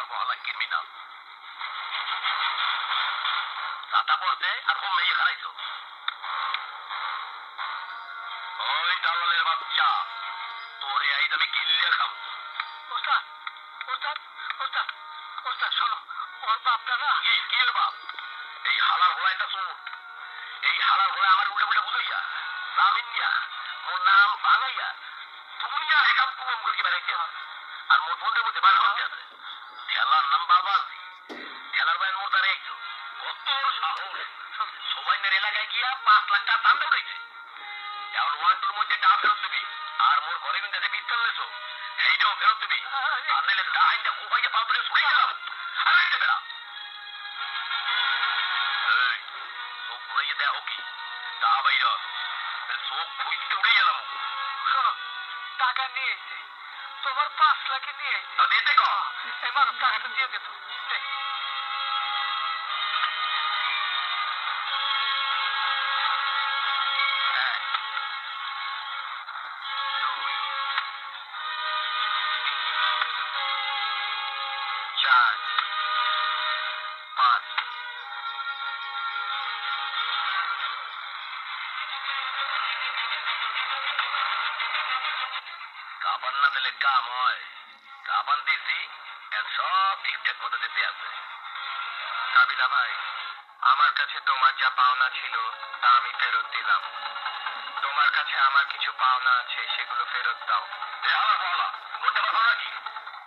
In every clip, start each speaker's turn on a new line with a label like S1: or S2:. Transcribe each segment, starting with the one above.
S1: হালার বহালা ক্রিমিনাল ছাতা পড়ছে আর হোম মেয়ে হারাইছো। ওই দালালের বাচ্চা তোরে আইজ আমি গিল্লে খাবো। ওস্তাদ ওস্তাদ ওস্তাদ ওস্তাদ শোনো, ওর বাপটা না। কি ওর বাপ? এই হালার হোলাইটা চোর। এই হালার হোলা আমার উল্টা উল্টা বুঝাইয়া জামিন নিয়া মোর নাম ভাঙাইয়া তুমি আর সব কুম করে বেড়াইতে আর মোর ফোনের মধ্যে বার করতে আছে। ঠেলার নাম বাবাজি, ঠেলার বাইন মোর দ্বারা একটু কত সাহস। সবাই মেরে এলাকায় গিয়া 5 লাখ টাকা চান্দা উঠাইছে। এখন 1-2 এর মধ্যে টাকা ফেরত দিবি আর মোর ঘরে কিন্তু যে পিস্তল লেছো সেইটাও ফেরত দিবি। আর নাহলে ডাইনটা কোপাইয়া পাবলে ছুড়ে গেলাম। আর একটা বেড়া এই চোখ ঘুরাইয়া দেয় কি তা বাইর চোখ খুঁজতে উড়ে গেলাম। শোনো, টাকা নিয়ে এসে তোমার 5 লাখ নিয়ে দিতে কম এই মানুষ টাকাটা দিয়ে দিত। কাবান না দিলে কাম হয়। কাবান দিছি সব ঠিকঠাক মতো দিতে আছে। কাবিলা ভাই, আমার কাছে তোমার যা পাওনা ছিল তা আমি ফেরত দিলাম। তোমার কাছে আমার কিছু পাওনা আছে, সেগুলো ফেরত দাও।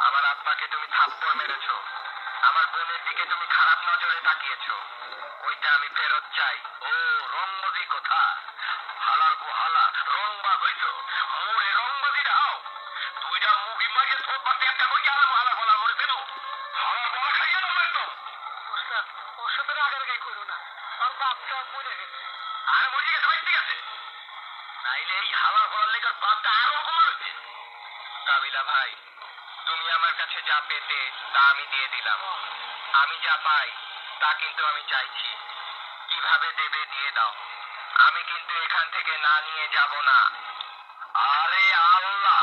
S1: আমার আব্বাকে তুমি থাপ্পড় মেরেছো, আমার বোনের দিকে তুমি খারাপ নজরে তাকিয়েছো, ওইটা আমি ফেরত চাই। ও রংবাজি কথা, হালার গো হালা রংবাজ হইছো। মোরে রংবাজি দাও দুইটা মুভি মাইকে থোপ বাতে একটা কই আলাম হালা বলা মরে দেন হালার বলা খাইয়া দাও একদম। ওস্তাদ ওর সাথে রাগারাগি করো না, আর বাপটা মরে গেছে। আর মরে গেছে ভাই, ঠিক আছে, নাইলে এই হালার বলার লেগে বাপটা আরো অপমান হইছে। কাবিলা ভাই, তুমি আমার কাছে যা পেতে তা আমি দিয়ে দিলাম। আমি যা পাই তা কিন্তু আমি চাইছি, কিভাবে দেবে দিয়ে দাও। আমি কিন্তু এখান থেকে না নিয়ে যাব না। আরে আল্লাহ,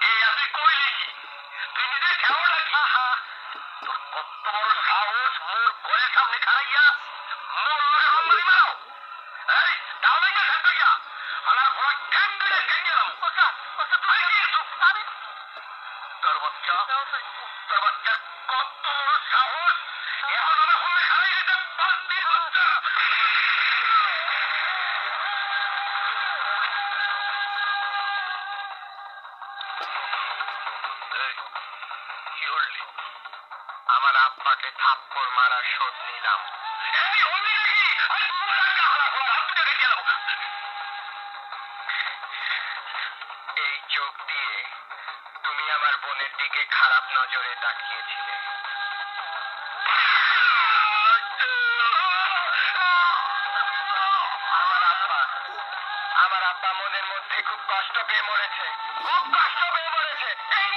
S1: এই আপনি কইলি কি? তুই নিজে খেও নাকি? তোর কত বড় সাহস মোর ঘরের সামনে খাড়াইয়া মোর লগে রংবাজি মারো। এই তাহলে না থাকইয়া আলার ভরা ঠ্যাঙ্গলে ঠ্যাঙ্গেলাম। ওস্তাদ ওস্তাদ তুই কি একটু আমি তোর বাচ্চা কত বড় সাহস, এখন আমার ফোনে খাড়াই দিতে বান্দির বাচ্চা। কি করলি? আমার আব্বাকে থাপ্পড় মারার শোধ নিলাম। এই চোখ দিয়ে তুমি আমার বোনের দিকে খারাপ নজরে তাকিয়েছিলে। আমার আব্বা মনের মধ্যে খুব কষ্ট পেয়ে মরেছে, খুব কষ্ট পেয়ে মরেছে। এই